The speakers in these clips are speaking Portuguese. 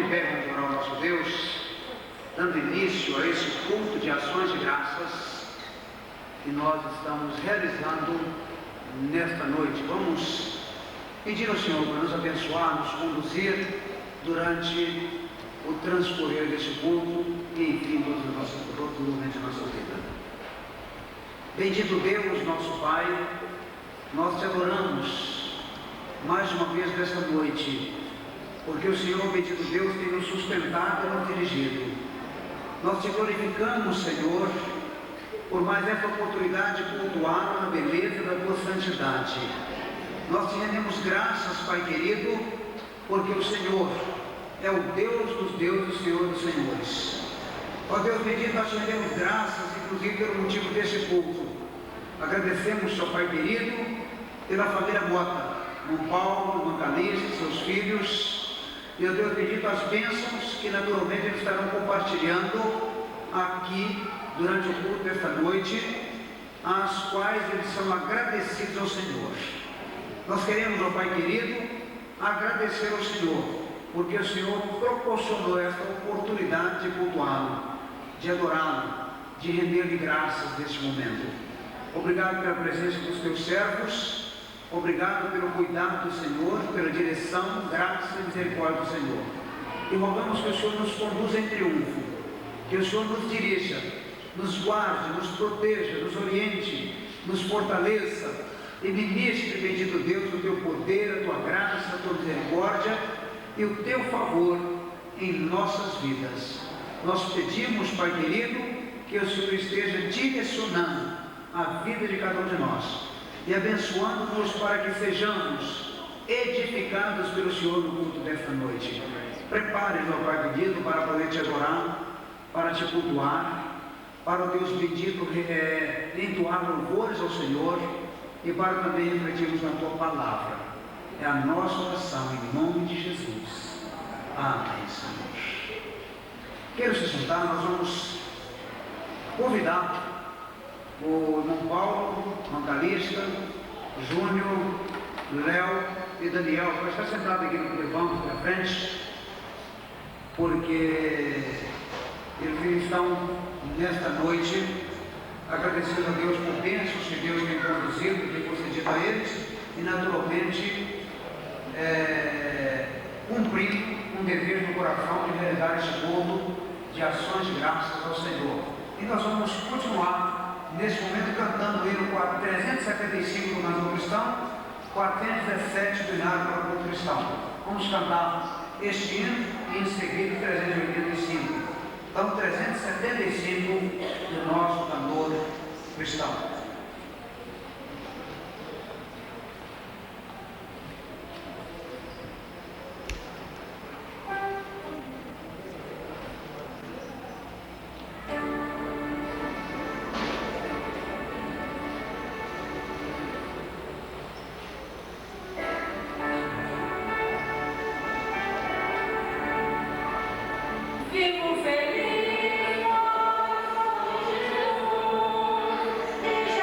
de pé, vamos orar ao nosso Deus, dando início a esse culto de ações de graças que nós estamos realizando nesta noite. Vamos pedir ao Senhor para nos abençoar, nos conduzir durante o transcorrer desse culto e, enfim, durante a nossa vida. Bendito Deus, nosso Pai, nós te adoramos mais uma vez nesta noite, porque o Senhor, bendito Deus, tem nos sustentado e nos dirigido. Nós te glorificamos, Senhor, por mais essa oportunidade de cultuar na beleza da tua santidade. Nós te rendemos graças, Pai querido, porque o Senhor é o Deus dos deuses, o Senhor dos senhores. Ó Deus bendito, nós te rendemos graças, inclusive pelo motivo desse culto. Agradecemos, seu Pai querido, pela família Mota, Dom Paulo, Dom Calixto, seus filhos. Meu Deus bendito, as bênçãos que naturalmente eles estarão compartilhando aqui durante o culto desta noite, as quais eles são agradecidos ao Senhor. Nós queremos, ó Pai querido, agradecer ao Senhor, porque o Senhor proporcionou esta oportunidade de cultuá-lo, de adorá-lo, de render-lhe graças neste momento. Obrigado pela presença dos teus servos. Obrigado pelo cuidado do Senhor, pela direção, graça e misericórdia do Senhor. E rogamos que o Senhor nos conduza em triunfo, que o Senhor nos dirija, nos guarde, nos proteja, nos oriente, nos fortaleça e ministre, bendito Deus, o teu poder, a tua graça, a tua misericórdia e o teu favor em nossas vidas. Nós pedimos, Pai querido, que o Senhor esteja direcionando a vida de cada um de nós e abençoando-nos para que sejamos edificados pelo Senhor no culto desta noite. Prepare-nos, ó Pai bendito, para poder te adorar, para te cultuar, para o Deus bendito entoar louvores ao Senhor e para também refletirmos na tua palavra. É a nossa oração em nome de Jesus. Amém, Senhor. Quero se sentar, nós vamos convidar o Dom Paulo, Dom Calixto, Júnior, Léo e Daniel para estar sentado aqui no banco da frente, porque eles estão nesta noite agradecendo a Deus por bênçãos que Deus tem conduzido, tem concedido a eles e naturalmente cumprindo um dever no coração de realizar este culto de ações de graças ao Senhor. E nós vamos continuar neste momento cantando o hino 375 do Nação Cristão, 417 do Hinário para o Culto Cristão. Vamos cantar este hino e em seguida 385. Então 375 do nosso cantor cristão. Vivo feliz, Jesus.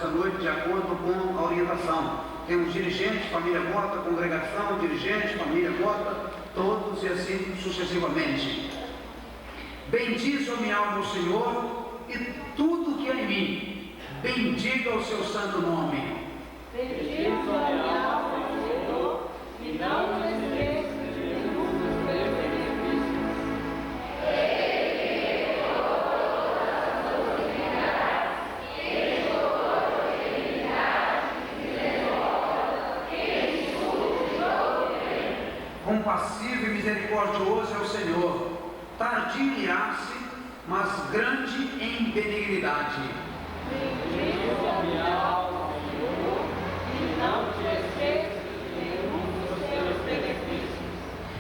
nessa noite de acordo com a orientação. Temos dirigentes, família Mota, congregação, dirigentes, família Mota, todos e assim sucessivamente. Bendize a minha alma o Senhor e tudo que é em mim, bendiga o seu santo nome. Bendize a minha alma o Senhor e não te esqueça de nenhum dos teus benefícios. Compassivo e misericordioso é o Senhor, tardio em irar-se, mas grande em benignidade. Bendize a minha alma, Senhor, e não te esqueças de nenhum dos teus benefícios.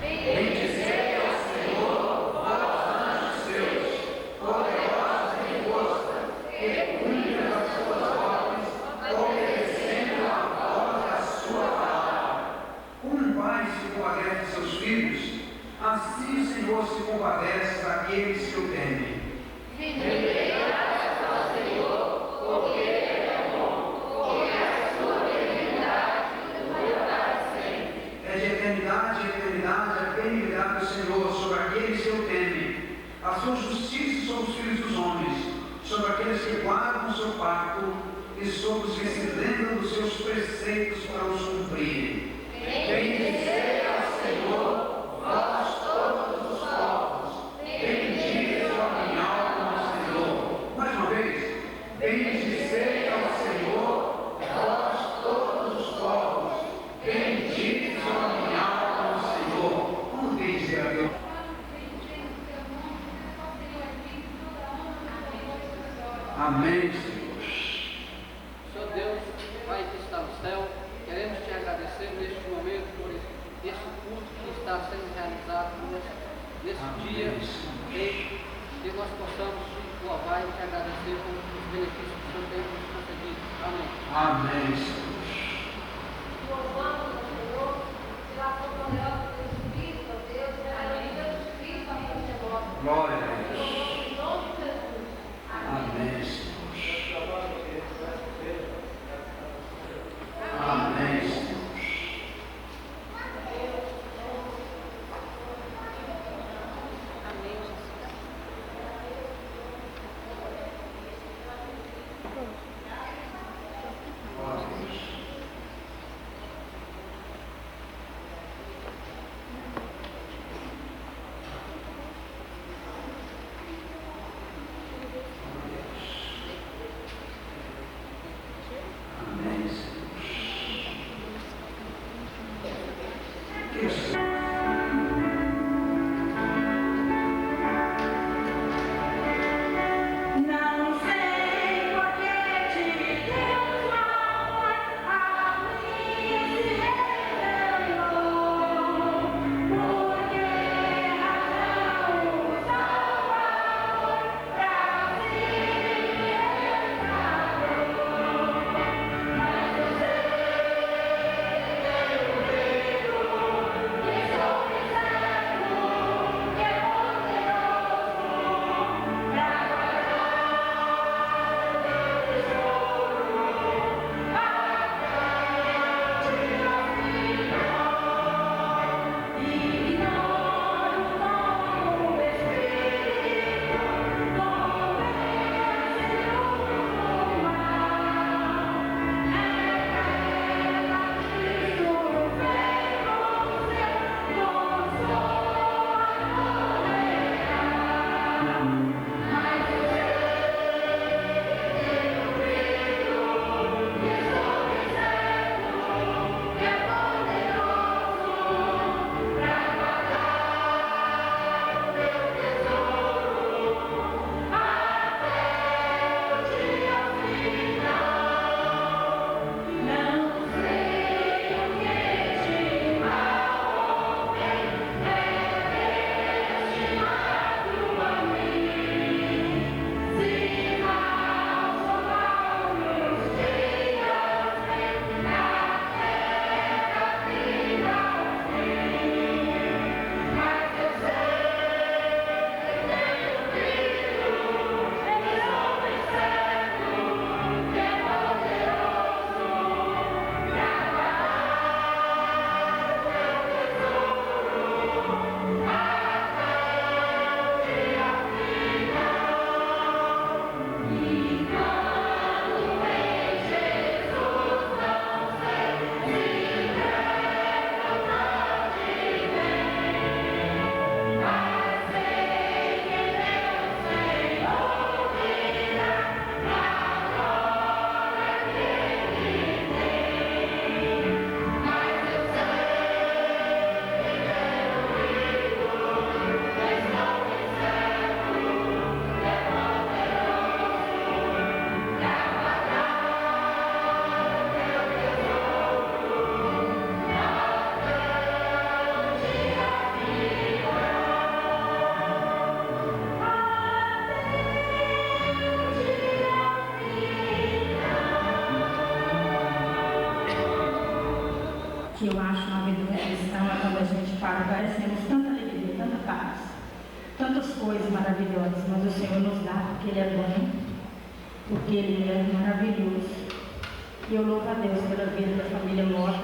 Bendizei ao Senhor, vós anjos seus, poderosos em força, que cumprem as suas ordens, obedecendo a voz da sua palavra. Como um pai se compadece de seus filhos, assim o Senhor se compadece daqueles que o temem. Graças ao Senhor, porque Ele é bom, porque a sua benignidade dura para sempre. É de eternidade em eternidade a benignidade do Senhor sobre aqueles que o temem. A sua justiça sobre os filhos dos homens, sobre aqueles que guardam o seu pacto e sobre os que se lembram dos seus preceitos para os cumprirem. Bendizei ao Senhor, vós todos os povos. Bendizei a minha alma ao Senhor. Mais uma vez. Bendizei ao Senhor, vós todos os povos. Bendizei a minha alma ao Senhor. Vamos bendizer a Deus. Amém, Senhor. Senhor Deus, Pai que está no céu, queremos te agradecer neste momento por esse culto que está sendo realizado nesse dia, e que nós possamos te louvar e te agradecer por os benefícios que o Senhor tem nos concedido. Amém. Amém, Senhor. Louvamos o Senhor pela sua poderosa Espírito, ó Deus, pela vida do Espírito, a minha voz. Glória a Deus. Em nome de Jesus. Amém, Senhor. Amém, Senhor. Glória a Deus. que eu acho na vida do cristão é quando a gente para, parece que temos tanta alegria, tanta paz, tantas coisas maravilhosas, mas o Senhor nos dá porque Ele é bom, porque Ele é maravilhoso. E eu louvo a Deus pela vida da família Mota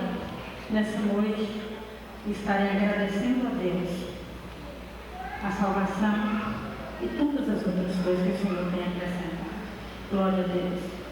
nessa noite e estarei agradecendo a Deus a salvação e todas as outras coisas que o Senhor tem acrescentado. Glória a Deus.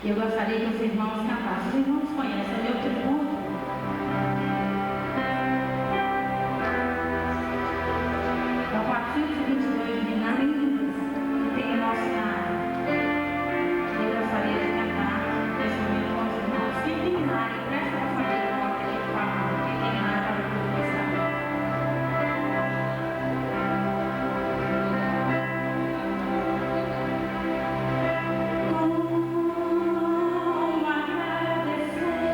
Eu gostaria que os irmãos cantassem. Os irmãos conhecem o meu tributo. É o 422 de Narindas, que tem o nosso cenário. Eu gostaria de cantar nesse momento com os irmãos. Quem tem área, presta a família, bota aqui com a mão. Quem tem área para o povo saber. Como agradecer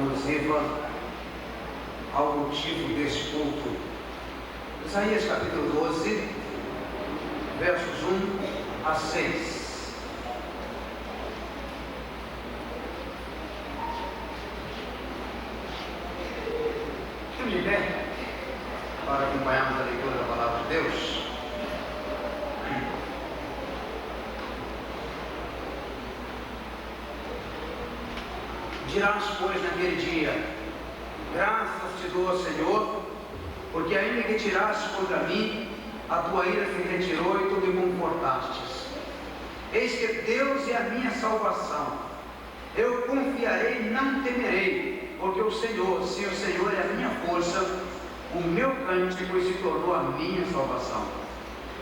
alusiva ao motivo desse culto. Isaías capítulo 12, versos 1 a 6. Estamos de pé para acompanharmos a leitura da palavra de Deus. Dirás, pois, naquele dia: graças te dou, Senhor, porque ainda que tiraste contra mim, a tua ira se retirou e tu me confortastes. Eis que Deus é a minha salvação. Eu confiarei e não temerei, porque o Senhor, se o Senhor é a minha força, o meu cântico se tornou a minha salvação.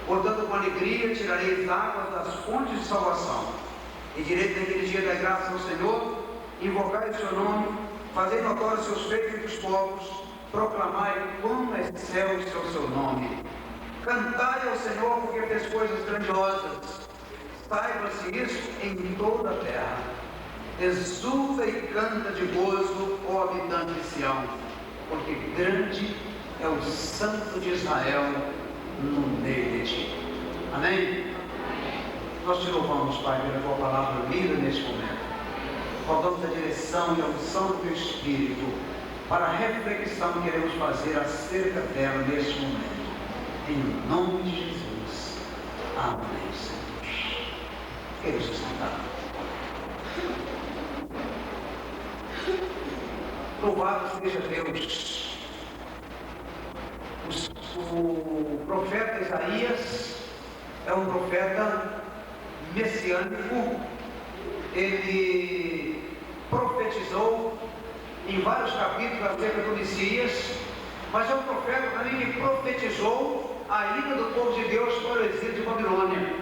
Portanto, com alegria tirarei as águas das fontes de salvação, e direi naquele dia: da graça ao Senhor, invocai o seu nome, fazei notórios seus feitos entre os povos, proclamai quão excelso é o seu nome. Cantai ao Senhor, porque fez coisas grandiosas. Saiba-se isso em toda a terra. Exulta e canta de gozo, ó habitante de Sião, porque grande é o Santo de Israel no meio de ti. Amém? Nós te louvamos, Pai, pela tua palavra lida neste momento. Rogamos a direção e a unção do teu Espírito para a reflexão que queremos fazer acerca dela neste momento. Em nome de Jesus. Amém, Senhor. Quero se sentar. Louvado seja Deus. O profeta Isaías é um profeta messiânico. Ele profetizou em vários capítulos acerca do Messias, mas é um profeta também que profetizou a ida do povo de Deus para o exílio de Babilônia.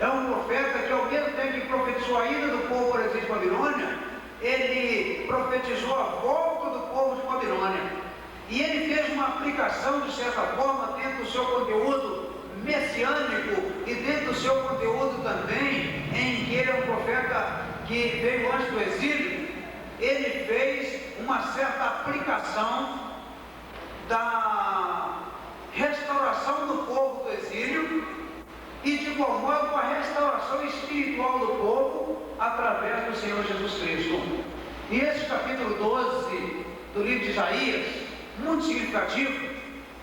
É um profeta que, ao mesmo tempo que profetizou a ida do povo para o exílio de Babilônia, ele profetizou a volta do povo de Babilônia. E ele fez uma aplicação, de certa forma, dentro do seu conteúdo messiânico e dentro do seu conteúdo também, em que ele é um profeta que veio antes do exílio. Ele fez uma certa aplicação da restauração do povo do exílio e, de igual modo, a restauração espiritual do povo através do Senhor Jesus Cristo. E esse capítulo 12 do livro de Isaías, muito significativo,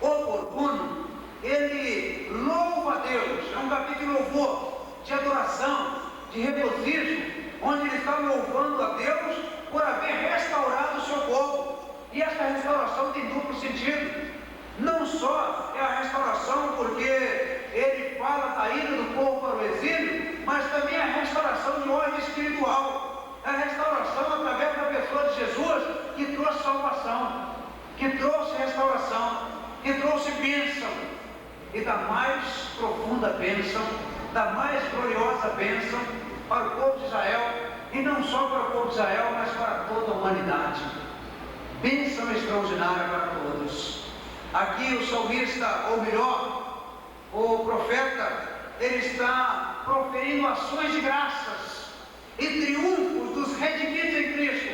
oportuno, ele louva a Deus. É um capítulo de louvor, de adoração, de regozijo, onde ele está louvando a Deus por haver restaurado o seu povo. E essa restauração tem duplo sentido. Não só é a restauração porque ele fala da ida do povo para o exílio, mas também a restauração de ordem espiritual. É a restauração através da pessoa de Jesus, que trouxe salvação, que trouxe restauração, que trouxe bênção. E da mais profunda bênção, da mais gloriosa bênção para o povo de Israel, e não só para o povo de Israel, mas para toda a humanidade. Bênção extraordinária para todos. Aqui o salmista, ou melhor, o profeta, ele está proferindo ações de graças e triunfos dos redimidos em Cristo.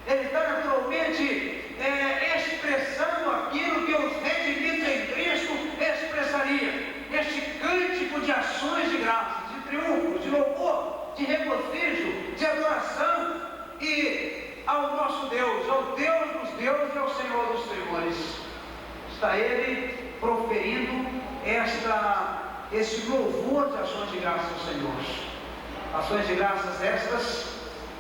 Ele está naturalmente expressando aquilo que os redimidos em Cristo expressaria. Este cântico de ações de graças, de triunfos, de louvor, de regozijo, de adoração e ao nosso Deus, ao Deus dos deuses e ao Senhor dos senhores. Está ele proferindo esse louvor de ações de graças ao Senhor. Ações de graças estas,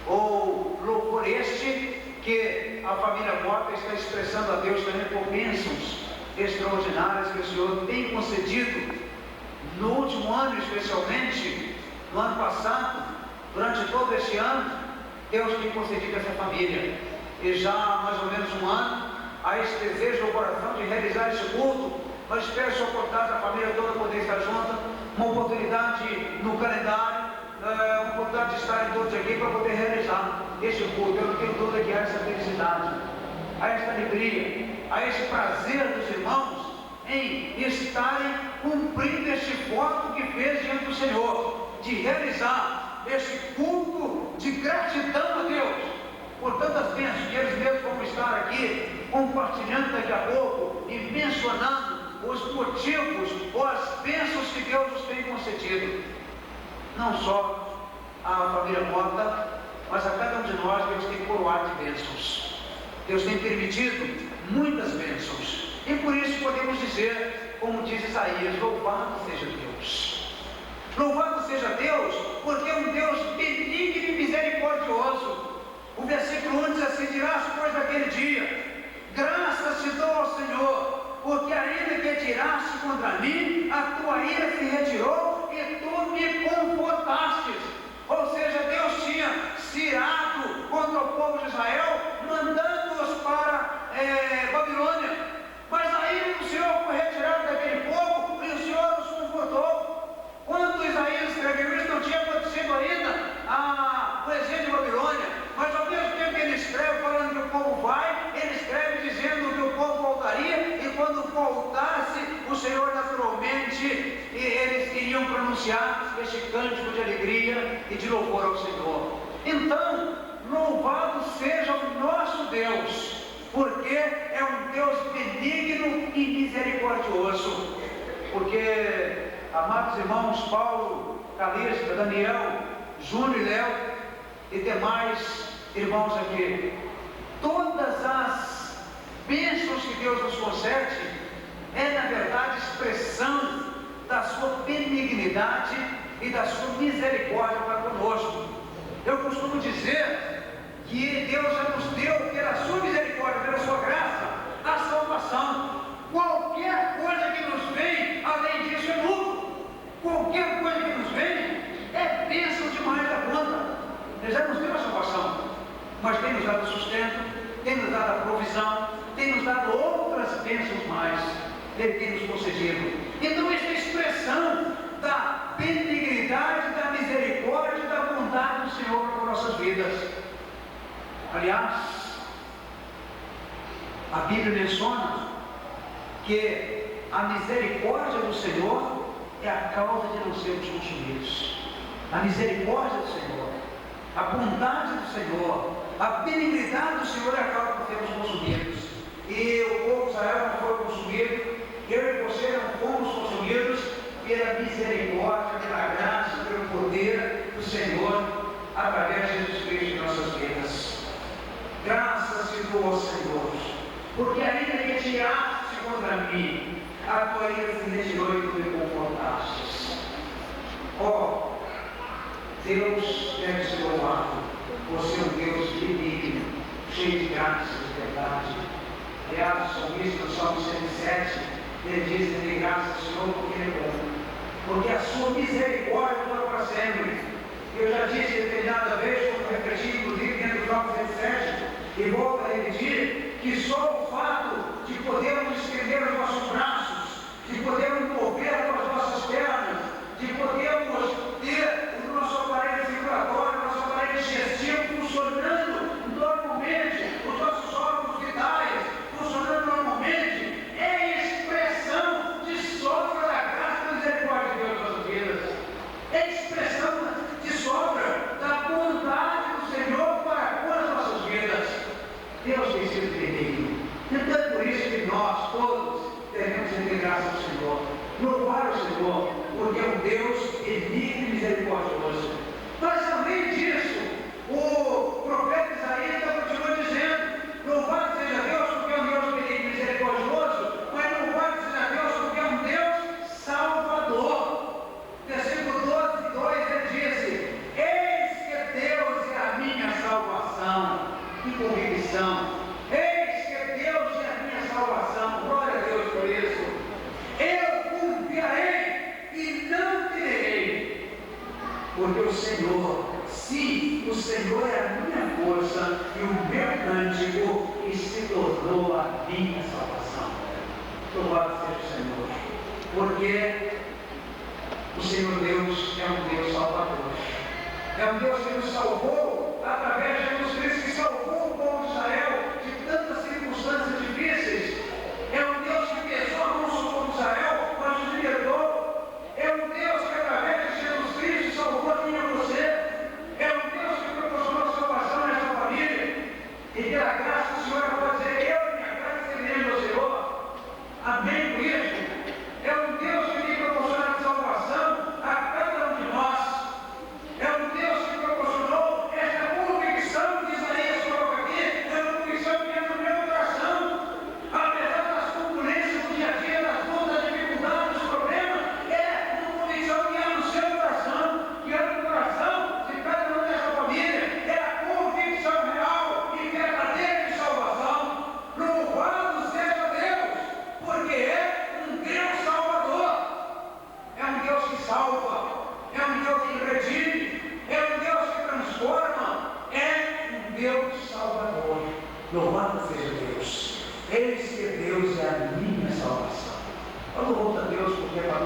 ou louvor este, que a família Mota está expressando a Deus também por bênçãos extraordinárias que o Senhor tem concedido no último ano, especialmente no ano passado, durante todo este ano. Deus tem concedido essa família, e já há mais ou menos um ano há esse desejo no coração de realizar esse culto. Nós esperamos a oportunidade da família toda poder estar junta, uma oportunidade no calendário, uma oportunidade de estarem todos aqui para poder realizar este culto. Eu não tenho dúvida que há essa felicidade, há esta alegria, há esse prazer dos irmãos em estarem cumprindo este voto que fez diante do Senhor, de realizar este culto de gratidão a Deus por tantas bênçãos que eles mesmos vão estar aqui compartilhando daqui a pouco e mencionando os motivos ou as bênçãos que Deus nos tem concedido. Não só a família Mota, mas a cada um de nós Deus tem coroado de bênçãos. Deus tem permitido muitas bênçãos. E por isso podemos dizer, como diz Isaías, louvado seja Deus. Louvado seja Deus, porque é um Deus benigno e misericordioso. O versículo 1 diz assim: dirás, pois, naquele dia, graças te dou ao Senhor, porque ainda que tiraste contra mim, a tua ira se retirou e tu me confortastes. Ou seja, Deus tinha se irado contra o povo de Israel, mandando-os para Babilônia. Mas a ira do Senhor foi retirada daquele povo e o Senhor os confortou. Quando Isaías escreveu isso, não tinha acontecido ainda o exílio de Babilônia. Mas ao mesmo tempo que ele escreve falando que o povo vai, ele escreve dizendo que o povo voltaria, e quando voltasse, o Senhor naturalmente, eles iriam pronunciar este cântico de alegria e de louvor ao Senhor. Então, louvado seja o nosso Deus, porque é um Deus benigno e misericordioso. Porque, amados irmãos, Paulo, Calista, Daniel, Júnior e Léo e demais irmãos aqui, todas as bênçãos que Deus nos concede é na verdade expressão da sua benignidade e da sua misericórdia para conosco. Eu costumo dizer que Deus já nos deu, pela sua misericórdia, pela sua graça, a salvação. Qualquer coisa que nos vem além disso é lucro. Qualquer coisa que nos vem é bênção demais da conta. Ele já nos deu a salvação, mas tem nos dado sustento, tem nos dado a provisão, tem nos dado outras bênçãos mais. Ele tem nos concedido. Então, esta é a expressão da benignidade, da misericórdia e da bondade do Senhor para nossas vidas. Aliás, a Bíblia menciona que a misericórdia do Senhor é a causa de não sermos consumidos. A misericórdia do Senhor, a bondade do Senhor, a benignidade do Senhor é a causa de sermos consumidos. E o povo de Israel não foi consumido, eu e você não fomos consumidos pela misericórdia, pela graça, pelo poder do Senhor, através de Jesus Cristo em nossas vidas. Graças te dou ao Senhor, porque ainda que tiraste contra mim, a tua ira se retirou e tu me confortastes. Ó, Deus deve ser louvado, você é um Deus benigno, cheio de graça e de verdade. Aliás, o salmista no Salmo 107, ele diz: dê graças ao Senhor porque Ele é bom, porque a sua misericórdia dura para sempre. Eu já disse determinada vez, quando refleti, inclusive dentro do Salmo 107, e volto a repetir, que só o fato de podermos estender os nossos braços, de podermos mover as nossas pernas, de podermos ter o nosso aparelho circulatório, o nosso aparelho digestivo funcionando normalmente, os nossos órgãos vitais funcionando normalmente, é expressão de sobra da graça e misericórdia de Deus nas nossas vidas. É expressão de sobra da bondade do Senhor para com as nossas vidas. Deus tem sido benigno. Então é por isso que nós todos devemos render graça ao Senhor, louvar o Senhor, porque é um Deus benigno e misericordioso. Mas além disso, o profeta Isaías continua dizendo: louvado seja Deus, porque é um Deus benigno e misericordioso, mas louvado seja Deus, porque é um Deus salvador. Versículo 12, 2, ele disse: eis que Deus é a minha salvação. Que convicção! Eis que Deus é a minha salvação. Glória a Deus por isso. Eu confiarei e não temerei, porque o Senhor, sim, o Senhor é a minha força e o meu cântico, e se tornou a minha salvação. Louvado seja o Senhor, porque o Senhor Deus é um Deus salvador. É um Deus que nos salvou através de Jesus Cristo, que salvou o povo de Israel de tantas circunstâncias difíceis. É um Deus que pesou a mão sobre o povo de Israel, mas nos libertou. É um Deus que através de Jesus Cristo salvou a mim e a você. É um Deus que proporcionou salvação nesta família.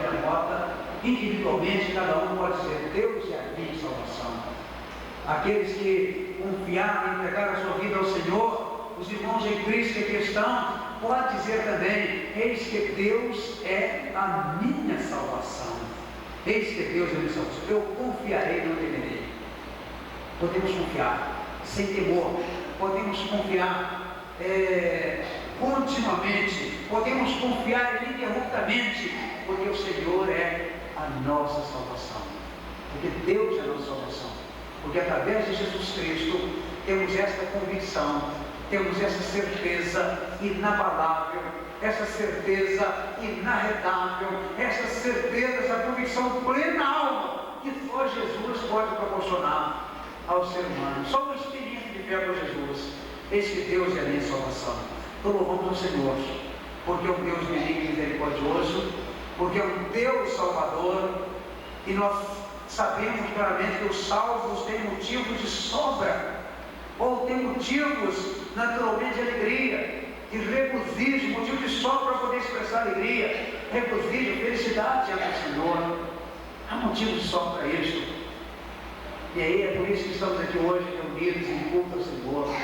própria nota, individualmente, cada um pode dizer: Deus é a minha salvação. Aqueles que confiaram e entregaram a sua vida ao Senhor, os irmãos em Cristo que aqui estão, pode dizer também: eis que Deus é a minha salvação. Eis que Deus é a minha salvação. Eu confiarei, não temerei. Podemos confiar sem temor, podemos confiar continuamente, podemos confiar ininterruptamente, porque o Senhor é a nossa salvação, porque Deus é a nossa salvação, porque através de Jesus Cristo temos esta convicção, temos essa certeza inabalável, essa certeza inarredável, essa certeza, essa convicção plena alma, que só Jesus pode proporcionar ao ser humano. Só uma experiência de fé com Jesus. Eis que Deus é a minha salvação. Então louvamos ao Senhor, porque é um Deus benigno e misericordioso, porque é um Deus salvador, e nós sabemos claramente que os salvos têm motivos de sobra, ou têm motivos naturalmente de alegria, de regozijo, motivo de sobra para poder expressar alegria, regozijo, felicidade diante do Senhor. Há motivo de sobra para isso. E aí é por isso que estamos aqui hoje reunidos em culto ao Senhor,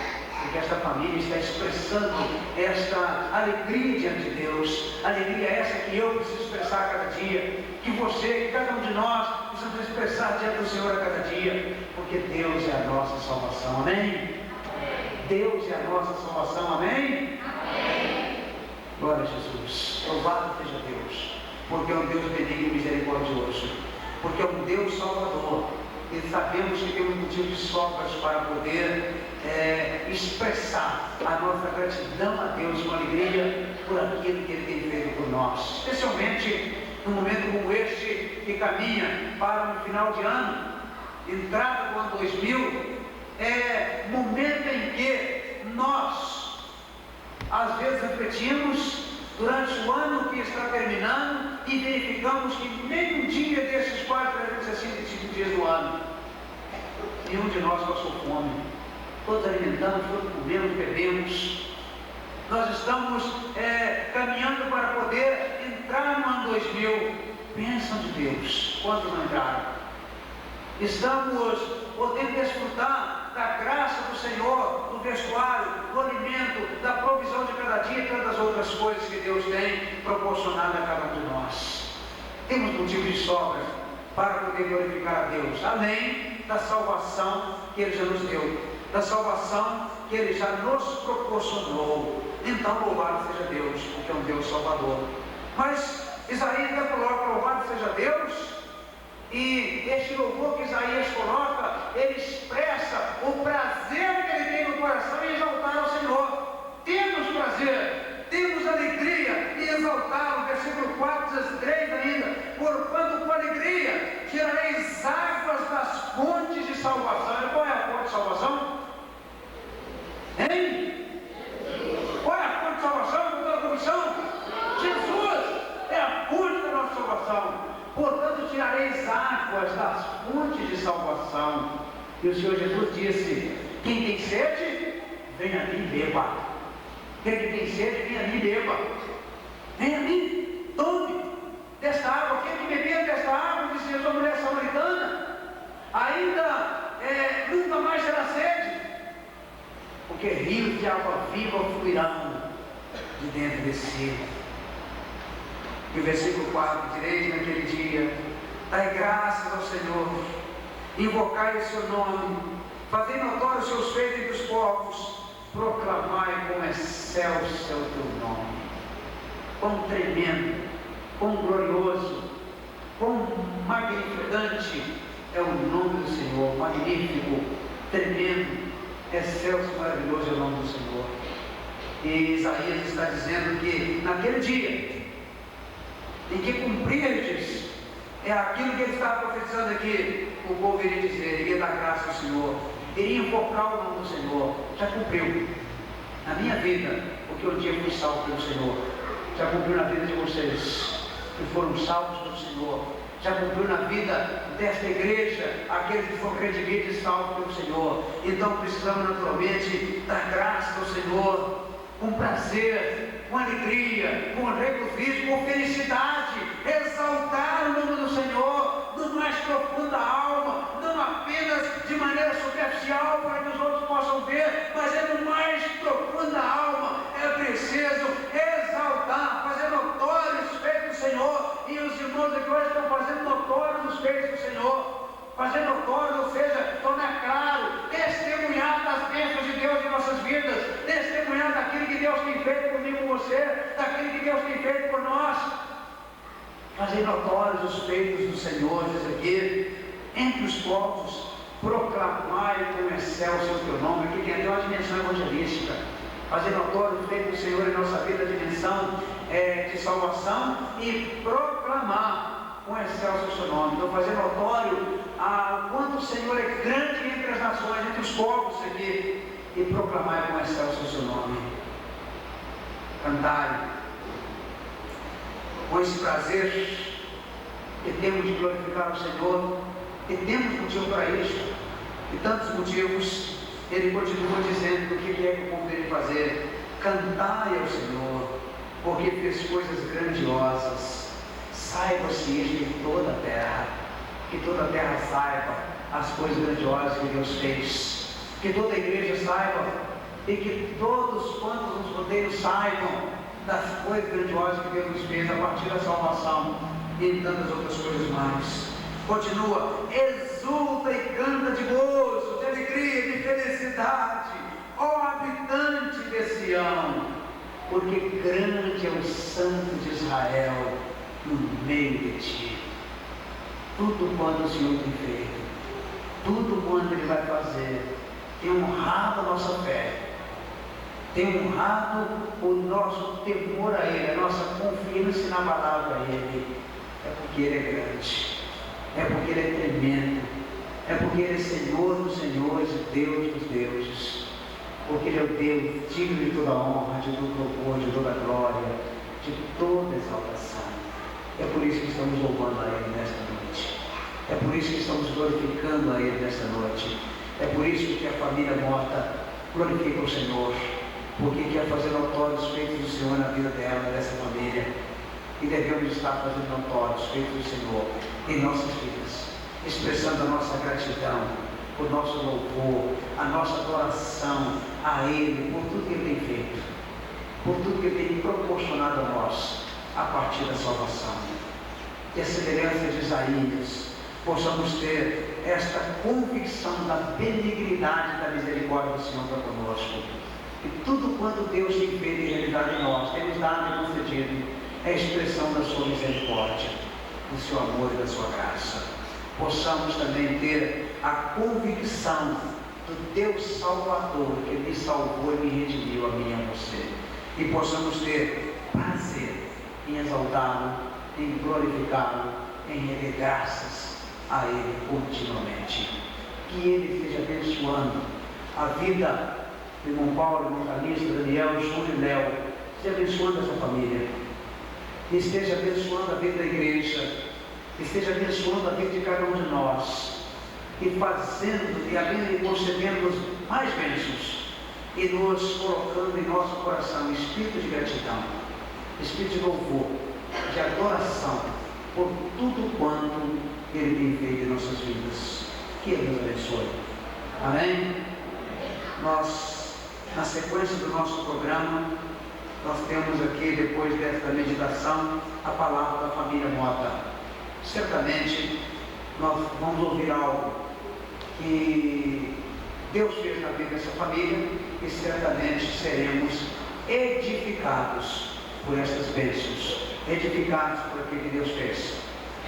porque esta família está expressando esta alegria diante de Deus, alegria essa que eu preciso expressar a cada dia, que você, que cada um de nós precisamos expressar diante do Senhor a cada dia, porque Deus é a nossa salvação, amém? Amém. Deus é a nossa salvação, amém? Amém. Glória a Jesus, louvado seja Deus, porque é um Deus benigno e misericordioso, porque é um Deus salvador. E sabemos que temos motivos de sobras para poder expressar a nossa gratidão a Deus com alegria por aquilo que Ele tem feito por nós, especialmente num momento como este que caminha para um final de ano, entrada do ano 2000, é momento em que nós às vezes refletimos durante o ano que está terminando e verificamos que nem um dia desses quase 365 dias do ano, nenhum de nós passou fome. Todos alimentamos, todos comemos, bebemos. Nós estamos caminhando para poder entrar no ano 2000. Bênção de Deus, quantos não entraram? Estamos podendo desfrutar da graça do Senhor, do vestuário, do alimento, da provisão de cada dia e tantas outras coisas que Deus tem proporcionado a cada um de nós. Temos motivo de sobra para poder glorificar a Deus, além da salvação que Ele já nos deu, da salvação que Ele já nos proporcionou. Então louvado seja Deus, porque é um Deus salvador. Mas Isaías ainda coloca: louvado seja Deus. E este louvor que Isaías coloca, ele expressa o prazer que ele tem no coração em exaltar ao Senhor. Temos prazer, temos alegria em exaltá-lo. Versículo 4 diz 3 ainda: porquanto com alegria tirareis águas das fontes de salvação. E qual é a fonte de salvação? Hein? Qual é a fonte de salvação? Com toda a convicção? Jesus é a fonte da nossa salvação. Portanto, tirareis águas das fontes de salvação. E o Senhor Jesus disse: quem tem sede, venha a mim e beba. Quem tem sede, venha a mim e beba. Venha a mim, tome desta água. Quem beber desta água, disse Jesus à mulher samaritana, ainda nunca mais terá sede, porque rios de água viva fluirão de dentro desse rio. E o versículo 4, direis naquele dia: dai graças ao Senhor, invocai o seu nome, fazei notório os seus feitos entre os povos, proclamai como excelso é o teu nome. Quão tremendo, quão glorioso, quão magnificante é o nome do Senhor, magnífico, tremendo, excelso, maravilhoso é o nome do Senhor. E Isaías está dizendo que naquele dia em que cumprirdes, é aquilo que ele estava profetizando aqui, o povo iria dizer, iria dar graça ao Senhor, iria invocar o nome do Senhor. Já cumpriu na minha vida, porque um dia fui salvo pelo Senhor. Já cumpriu na vida de vocês que foram salvos pelo Senhor. Já cumpriu na vida desta igreja aqueles que foram redimidos e salvos pelo Senhor. Então precisamos naturalmente dar graça ao Senhor com prazer, com alegria, com regozijo, com felicidade, exaltar feitos do Senhor, fazer notório, ou seja, tornar claro, testemunhar das bênçãos de Deus em nossas vidas, testemunhar daquilo que Deus tem feito por mim, por você, daquilo que Deus tem feito por nós. Fazer notórios os feitos do Senhor, diz aqui, entre os povos, proclamai como excelso o teu nome. Aqui tem até uma dimensão evangelística. Fazer notório os feitos do Senhor em nossa vida, a dimensão de salvação, e proclamar com excelso o seu nome. Então, fazer notório o quanto o Senhor é grande entre as nações, entre os povos aqui, e proclamar com excelso o seu nome. Cantai com esse prazer que temos de glorificar o Senhor, e temos motivo para isso, e tantos motivos. Ele continua dizendo o que é que o povo dele fazer. Cantai ao Senhor, porque fez coisas grandiosas. Saiba-se isto em toda a terra, que toda a terra saiba as coisas grandiosas que Deus fez, que toda a igreja saiba, e que todos quantos nos rodeiam saibam das coisas grandiosas que Deus nos fez a partir da salvação e tantas outras coisas mais. Continua: exulta e canta de gozo, de alegria, de felicidade, ó habitante de Sião, porque grande é o Santo de Israel no meio de ti. Tudo quanto o Senhor tem feito, tudo quanto Ele vai fazer, tem honrado a nossa fé, tem honrado o nosso temor a Ele, a nossa confiança inabalável a Ele. É porque Ele é grande, é porque Ele é tremendo, é porque Ele é Senhor dos senhores e Deus dos deuses, porque Ele é o Deus digno de toda a honra, de todo louvor, de toda a glória, de toda exaltação. É por isso que estamos louvando a Ele nesta noite, é por isso que estamos glorificando a Ele nesta noite, é por isso que a família Mota glorifica o Senhor, porque quer fazer notórios os feitos do Senhor na vida dela, dessa família. E devemos estar fazendo notórios os feitos do Senhor em nossas vidas, expressando a nossa gratidão, o nosso louvor, a nossa adoração a Ele, por tudo que Ele tem feito, por tudo que Ele tem proporcionado a nós, a partir da salvação. Que a semelhança de Isaías, possamos ter esta convicção da benignidade e da misericórdia do Senhor para conosco. E tudo quanto Deus tem feito e realizado em nós, temos dado e concedido, é a expressão da sua misericórdia, do seu amor e da sua graça. Possamos também ter a convicção do Deus Salvador, que me salvou e me redimiu, a mim e a você. E possamos ter prazer em exaltá-lo, em glorificá-lo, em render graças a Ele continuamente. Que Ele esteja abençoando a vida do irmão Paulo, irmão Calixto, Daniel, Júlio e Léo. Esteja abençoando essa família. Esteja abençoando a vida da igreja, esteja abençoando a vida de cada um de nós, e fazendo e abrindo e concedendo-nos mais bênçãos, e nos colocando em nosso coração espírito de gratidão, espírito de louvor, de adoração por tudo quanto Ele tem feito em nossas vidas. Que Ele nos abençoe. Amém? Nós, na sequência do nosso programa, nós temos aqui, depois desta meditação, a palavra da família Mota. Certamente nós vamos ouvir algo que Deus fez na vida dessa família, e certamente seremos edificados por estas bênçãos, edificados por aquilo que Deus fez.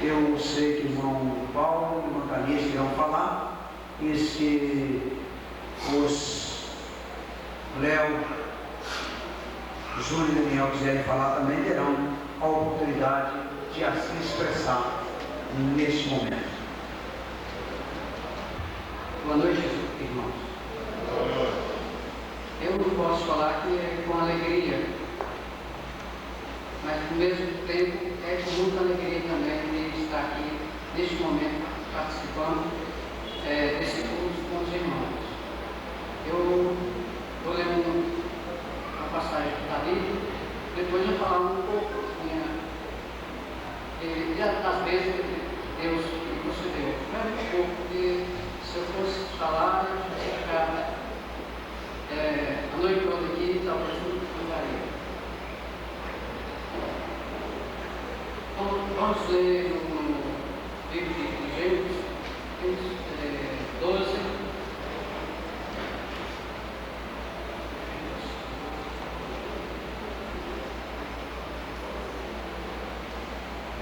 Eu sei que o irmão Paulo e o irmão Calixto irão falar, e se os Léo, Júlio e Daniel quiserem falar também, terão a oportunidade de assim expressar neste momento. Boa noite, irmãos. Eu não posso falar que é com alegria, mas ao mesmo tempo é com muita alegria também de estar aqui neste momento participando desse curso com os irmãos. Eu vou ler uma passagem que está ali, depois eu falar um pouco das bênçãos que Deus me concedeu. Mas um pouco, porque se eu fosse falar, eu ia ficar a noite toda aqui, talvez não daria. Então, vamos ler no livro de Gênesis, 12.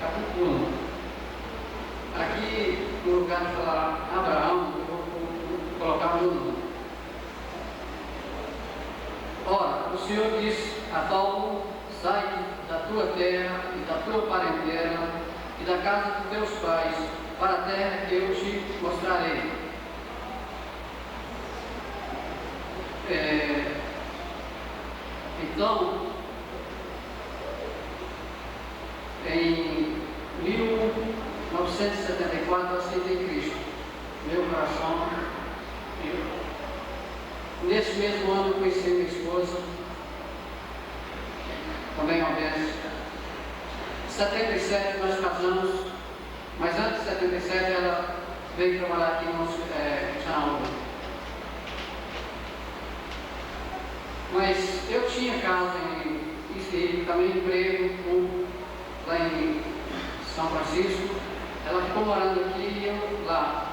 Capítulo 1. Aqui, no lugar de falar Abraão, eu vou colocar o meu nome. Ora, o Senhor disse a Paulo: sai da tua terra e da tua parentela e da casa de teus pais, para a terra que eu te mostrarei. Então, em 1974 eu aceitei Cristo. Meu coração. Nesse mesmo ano eu conheci minha esposa, também obesa. Em 77 nós casamos, mas antes de 77 ela veio trabalhar aqui no Canal. Mas eu tinha casa e também emprego lá em São Francisco. Ela ficou morando aqui e eu lá.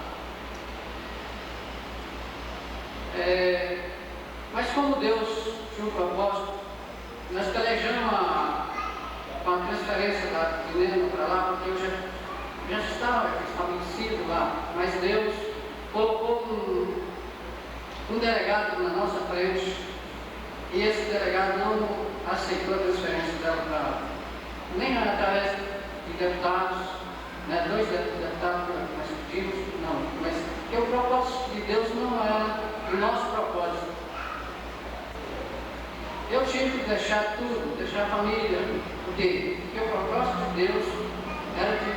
Mas como Deus tinha um propósito, nós pelejamos com a transferência da Helena para lá, porque eu já estava estabelecido lá, mas Deus colocou um delegado na nossa frente e esse delegado não aceitou a transferência dela para lá, nem através de deputados, né, 2 deputados que nós pedimos, não, mas porque o propósito de Deus não era o nosso propósito. Eu tive que deixar tudo, deixar a família, porque o propósito de Deus era que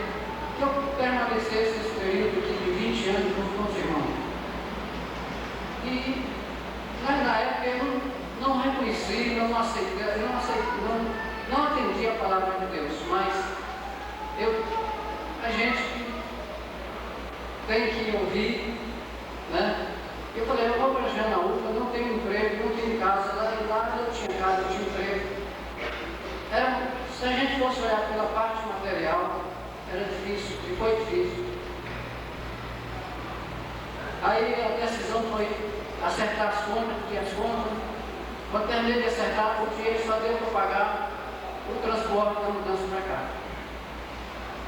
eu permanecesse nesse período de 20 anos com os irmãos. E na época eu não reconheci, não aceitei, não atendi a palavra de Deus, mas a gente tem que ouvir, né? Eu falei, eu vou para Janaúba, não tenho emprego, não tenho casa, lá eu tinha casa, eu tinha emprego. Se a gente fosse olhar pela parte material, era difícil, e foi difícil. Aí a decisão foi acertar as contas, porque as contas, quando terminei de acertar, o dinheiro só deu para pagar o transporte da mudança para cá.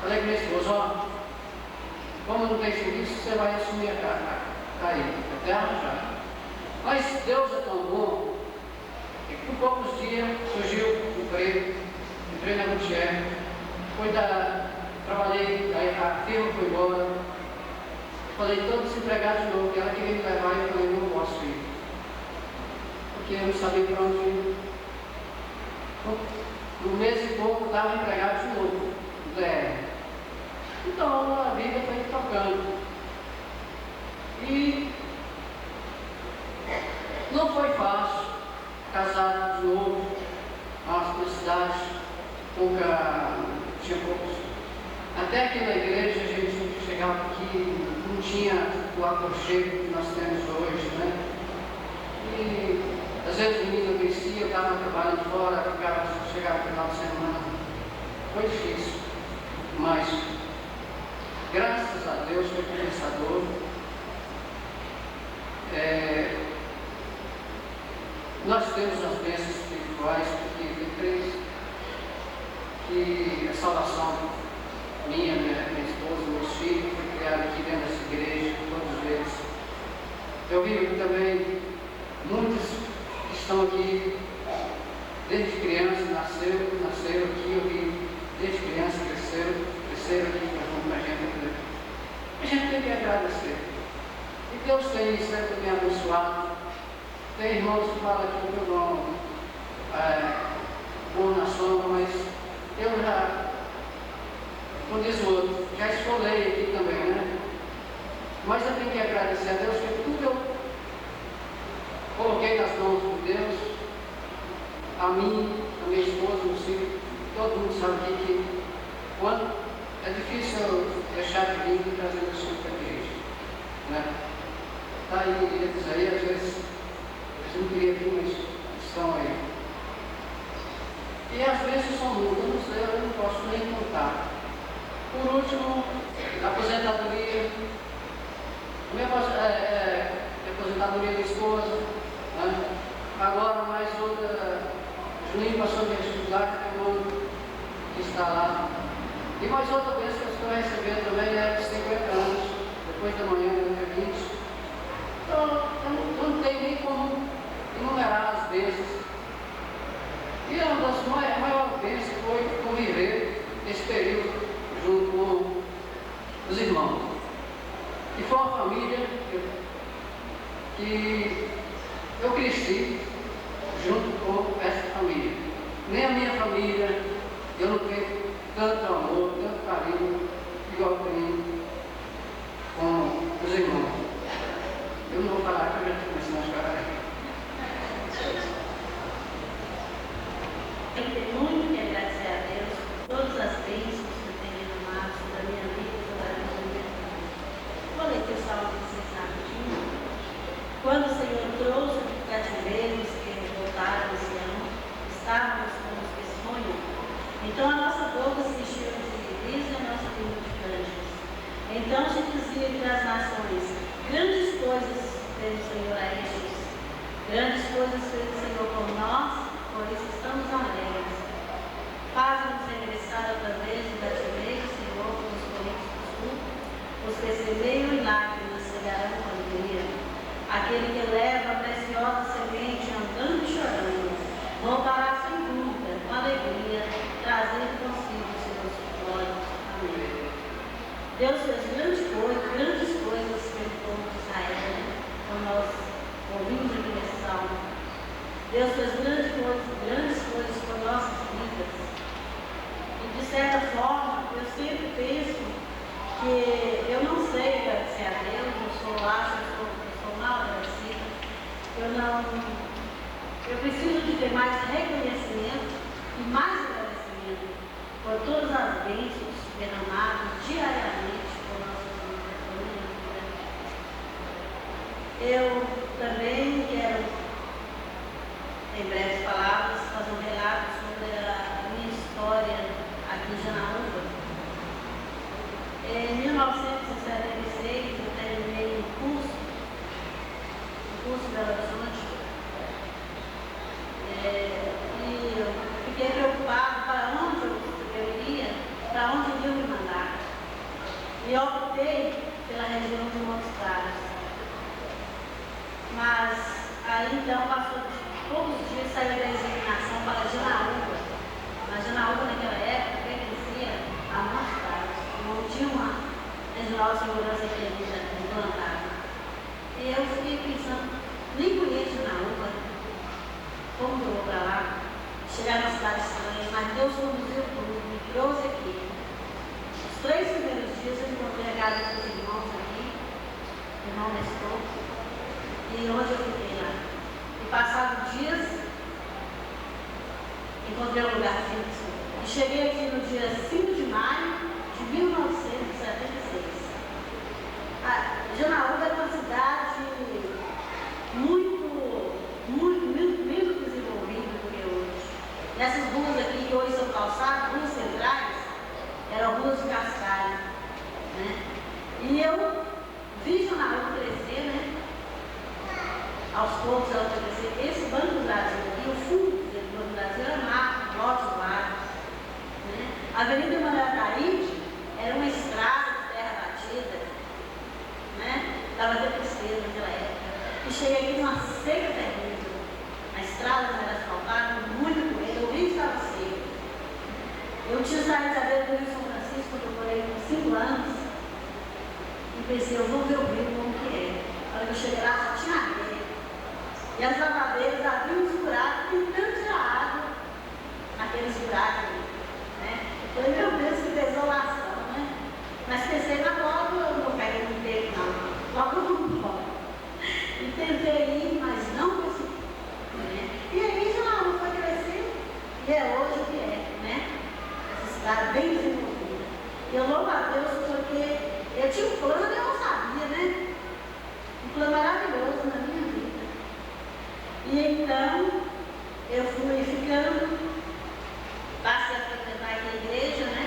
Falei com minha esposa, ó, como não tem serviço, você vai assumir a casa. Aí, até arranjar. Mas Deus é tão bom que por poucos dias surgiu um emprego, entrei na Gutierrez, trabalhei, aí a firma foi embora, falei, estou desempregado de novo, e ela queria me levar e eu falei, não posso ir, porque eu não sabia para onde ir. No mês e pouco estava empregado de novo, no DR. Então a vida foi tocando. E não foi fácil casar de novo, uma cidade, tinha poucos. Até que na igreja a gente chegava aqui, não tinha o aconchego que nós temos hoje, né? E às vezes o menino descia, eu estava trabalhando fora, chegava no final de semana. Foi difícil, mas graças a Deus foi compensador. Nós temos as bênçãos espirituais, porque eu creio que a salvação minha esposa, meus filhos, foi criada aqui dentro dessa igreja, todos eles. Eu vi também muitos que estão aqui desde criança, nasceram aqui, eu vi desde criança, cresceram aqui junto com a gente. A gente tem que agradecer. E Deus tem sempre me abençoado. Tem irmãos que falam que o meu nome bom na sombra, mas eu já, como diz o outro, já esfolei aqui também, né? Mas eu tenho que agradecer a Deus que tudo eu coloquei nas mãos de Deus, a mim, a minha esposa, meus filhos, todo mundo sabe que quando é difícil eu deixar de vir e trazer o Senhor para a igreja, né? Está aí, eles aí, às vezes, eles não queriam vir, mas estão aí. E às vezes são muitas, eu não posso nem contar. Por último, aposentadoria, minha aposentadoria da esposa, né? Agora mais outra, Juninho passou a estudar, que é o outro que está lá. E mais outra vez que eu estou recebendo também é de 50 anos, depois da manhã, dia 20. Então, eu não tenho nem como enumerar as bênçãos. E uma das maiores bênçãos foi conviver esse período junto com os irmãos. E foi uma família que eu cresci junto com essa família. Nem a minha família, eu não tenho tanto amor, tanto carinho, igual eu tenho com os irmãos. Eu não vou falar que eu já estou começando a chorar. Eu tenho muito que agradecer a Deus por todas as bênçãos que eu tenho derramado sobre a minha vida e sobre a vida da minha família. Vou ler o Salmo 16 rapidinho. Quando o Senhor trouxe do cativeiro os que voltaram ao Sião, estávamos como os que sonham. Então a nossa boca se encheu de riso e a nossa língua de cânticos. Então se dizia entre as nações: grandes coisas fez o Senhor a estes. Grandes coisas fez o Senhor por nós, por isso estamos alegres. Faz-nos regressar outra vez do cativeiro, Senhor, com os correntes do sul. Os que semeiam em lágrimas cegarão com alegria. Aquele que leva a preciosa semente andando e chorando, voltará sem dúvida, com alegria, trazendo consigo os seus glórias. Amém. Deus fez grandes coisas pelo povo de Israel, né? Como nós ouvimos aqui nesse salmo. Deus fez grandes coisas por nossas vidas. E de certa forma, eu sempre penso que eu não sei agradecer a Deus, eu sou mal agradecida. Eu preciso de ter mais reconhecimento e mais agradecimento por todas as bênçãos derramadas diariamente por nossas vidas, por minha vida. Eu também quero, em breves palavras, fazer um relato sobre a minha história aqui em Janaúba. Em 1976, eu terminei o curso de Belo Horizonte, e eu fiquei preocupada para onde eu iria, para onde Deus me mandar. E optei pela região de Montes Claros. Mas aí então passou poucos dias, saiu a designação para Janaúba. Mas Janaúba naquela época pertencia a Montes Claros, não tinha uma regional de segurança implantada. E eu fiquei pensando, nem conheço Janaúba, como que eu vou para lá? Chegar numa cidade estranha, mas Deus conduziu tudo, me trouxe aqui. Os 3 primeiros dias eu encontrei a casa dos irmãos aqui, irmão Nestor, e onde eu fiquei lá. E passados dias, encontrei um lugar fixo. E cheguei aqui no dia 5 de maio de 1976. Janaúba é uma cidade muito desenvolvida do que hoje. Nessas ruas aqui que hoje são calçadas, ruas centrais, eram ruas de cascalho, né? E eu vi Janaúba crescer, né? Aos poucos ela foi crescer. Esse Banco do Brasil aqui, o fundo do Banco do Brasil era mato, lotes vagos, né? A Avenida Mandacaíde era uma estrada de terra batida, né? Dava até tristeza naquela época. E cheguei aqui numa seca terrível. A estrada não era asfaltada, muito poeira, o rio estava seco. Eu tinha saído da beira do Rio São Francisco quando eu morei com 5 anos e pensei, eu vou ver o rio como que é. A hora que eu cheguei lá, só tinha areia. E as lavadeiras abriam os buracos, tentando tirar água naqueles buracos, né? Eu falei, meu Deus, que desolação, né? Mas pensei na logo, eu não peguei muito tempo, não. Logo eu não vou. E tentei ir, mas não consegui. Né? E aí Janaúba foi crescendo, e é hoje o que é, né? Essa cidade bem desenvolvida. E eu louvo a Deus porque eu tinha um plano e eu não sabia, né? Um plano maravilhoso na minha vida. E então, eu fui ficando, passei a frequentar aqui a igreja, né?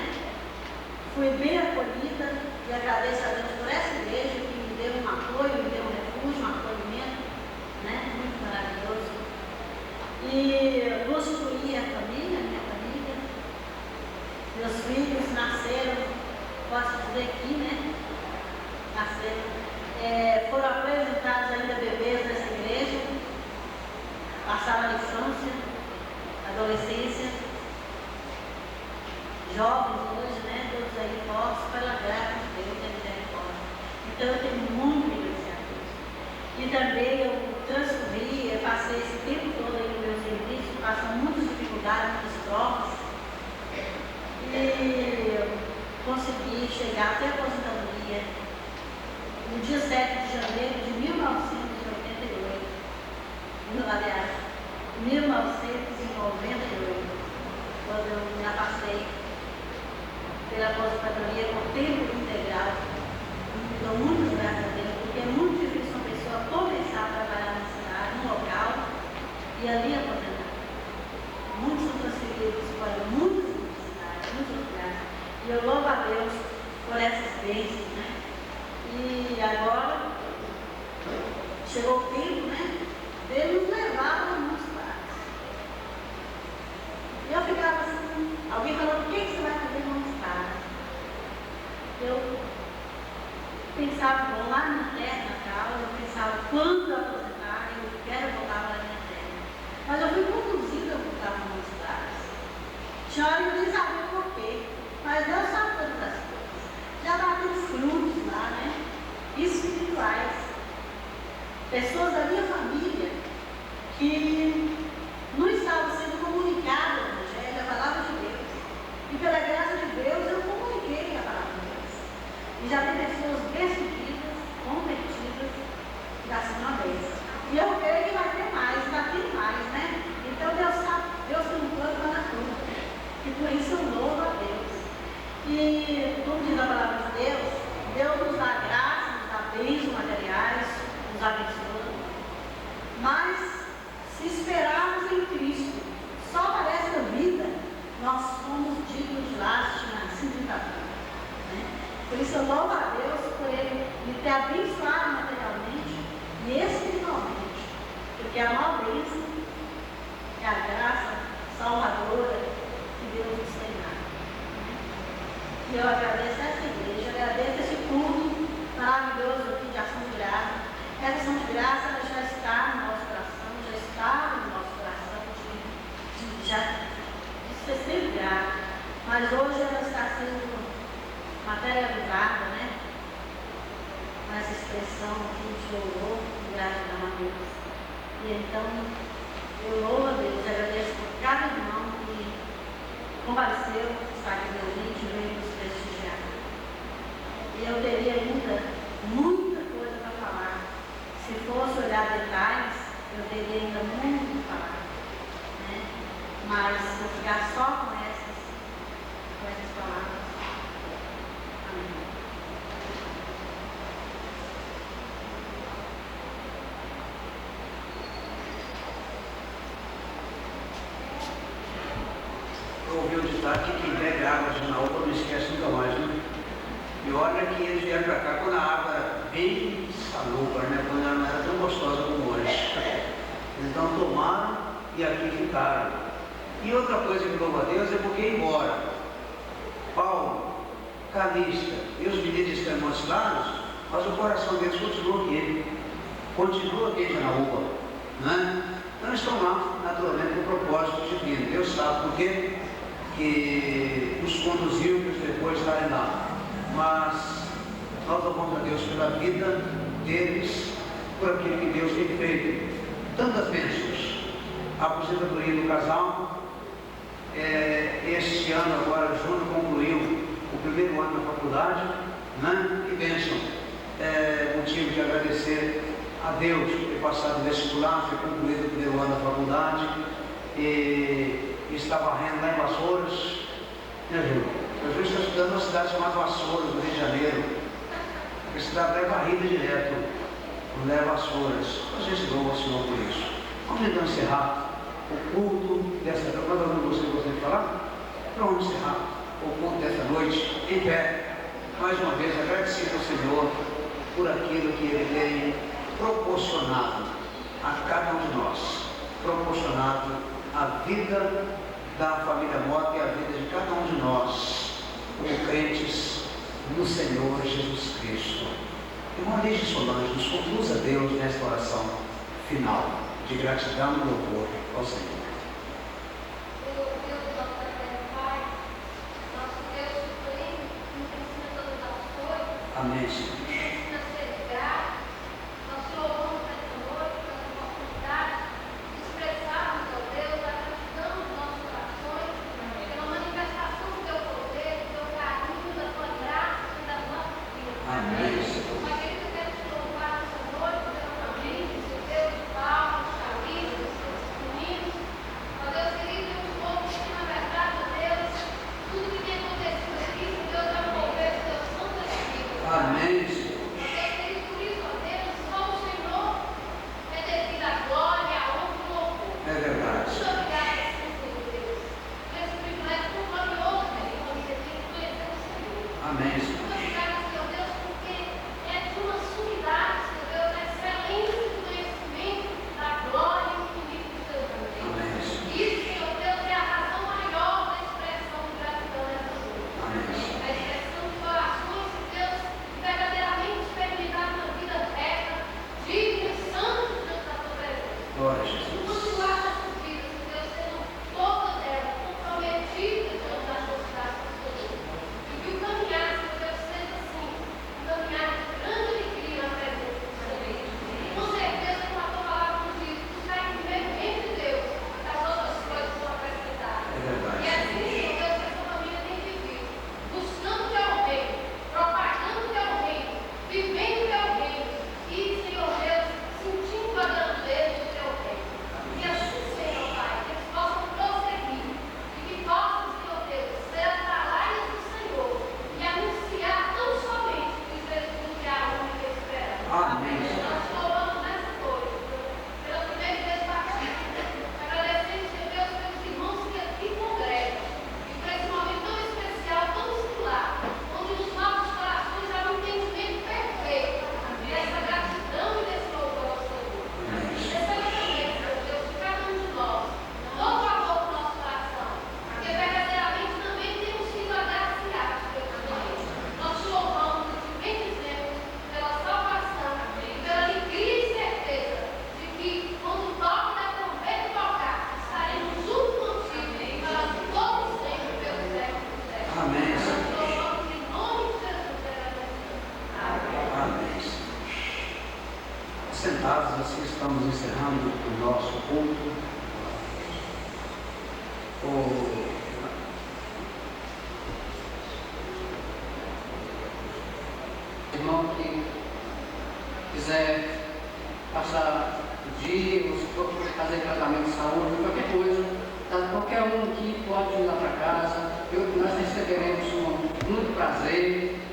Fui bem acolhida, E agradeço a Deus por essa igreja que me deu um apoio, me deu um refúgio, um acolhimento, né? Muito maravilhoso. E constituí a família, minha família. Meus filhos nasceram, posso dizer aqui, né? Nasceram. Foram apresentados ainda bebês nessa igreja, passaram a infância, adolescência, jovens hoje, né? Todos aí fortes, pela graça de Deus e misericórdia. Então eu tenho muito a agradecer a Deus. E também eu transcorri, eu passei esse tempo todo aí no meu serviço, passando muitas dificuldades, muitas provas, e consegui chegar até a aposentadoria no dia 7 de janeiro de 1988. Aliás, 1998, quando eu me afastei pela aposentadoria por tempo integral. Dou muitas graças a Deus, porque é muito difícil uma pessoa começar a trabalhar na cidade, num local, e ali aposentar. Muitos são transferidos para muitas universidades, muitos lugares. E eu louvo a Deus por essas bênçãos, né? E agora chegou o tempo, né? Ele nos levava a muitos lugares. E eu ficava assim, alguém falou, o que você vai fazer com os caras? Eu pensava, vou lá na terra natal, eu pensava, quando eu aposentar, eu quero voltar para a minha terra. Mas eu fui conduzida a voltar para os caras. Tinha hora que eu nem sabia por quê, mas Deus sabe todas as coisas. Já bateu frutos lá, né? Espirituais. Pessoas da minha família que não estavam sendo comunicadas o Evangelho, a palavra de Deus. E pela graça de Deus eu comuniquei a palavra de Deus. E já tem pessoas decididas, convertidas, da segunda vez. E eu creio que vai ter mais, vai ter mais, né? Então Deus sabe, Deus tem um plano para tudo. E por isso eu louvo a Deus. E como diz a palavra de Deus, Deus nos dá graça, nos dá bens materiais, nos abençoa. Mas se esperarmos em Cristo, só para esta vida, nós somos dignos de lástima, simplesmente. Né? Por isso eu louvo a Deus por Ele me ter abençoado materialmente e espiritualmente. Porque a maior bênção é a graça salvadora que Deus nos tem dado. E eu agradeço a essa igreja, agradeço esse culto maravilhoso aqui de ação de graça. Essa ação de graça ela já está no nosso coração, já está no nosso coração de ser sempre grato. Mas hoje ela está sendo materializada, né? Com essa expressão aqui de louvor, de gratidão a Deus. E então, eu louvo a Deus, agradeço por cada irmão que compareceu, está aqui presente, veio nos prestigiar. E eu teria ainda muita coisa para falar. Se fosse olhar detalhes, eu teria ainda muito para falar. Né? Mas vou ficar só com essas palavras. Amém. Eu ouvi o ditado que quem bebe água de Naúba não esquece nunca mais, né? E olha que eles vieram para cá quando a água era bem salobra, né? Quando ela não era tão gostosa como hoje. Então tomaram e aqui ficaram. E outra coisa que louvo a Deus é porque ir embora. Paulo, Calista e os meninos estão emancipados, mas o coração deles continua aqui. Continua aqui em Janaúba. Né? Então estão lá, naturalmente, com propósito divino. Deus sabe por quê que os conduziu para depois estarem lá. Mas nós louvamos a Deus pela vida deles, por aquilo que Deus tem feito. Tantas bênçãos. A aposentadoria do casal, este ano agora, junho, concluiu o primeiro ano da faculdade, né? Que bênção. Motivo de agradecer a Deus por ter passado o vestibular, ter concluído o primeiro ano da faculdade, e está varrendo lá em Vassouras, né, Júlio? A Júlio está estudando numa cidade chamada Vassouras, no Rio de Janeiro. A cidade é varrida direto, não é Vassouras. A gente louva o Senhor por isso. Vamos então encerrar o culto desta noite. Quando você gostaria de falar? Vamos encerrar o culto desta noite em pé. mais uma vez agradecido ao Senhor por aquilo que Ele tem proporcionado a cada um de nós, proporcionado a vida da família Mota e a vida de cada um de nós, como crentes no Senhor Jesus Cristo. Irmã Lígia Solange, nos conduz a Deus nesta oração final de gratidão e louvor ao Senhor. Amém, Senhor. Sentados, assim estamos encerrando o nosso culto. Irmão que quiser passar o dia, fazer tratamento de saúde, qualquer coisa, qualquer um aqui pode ir lá para casa. Nós receberemos com muito prazer.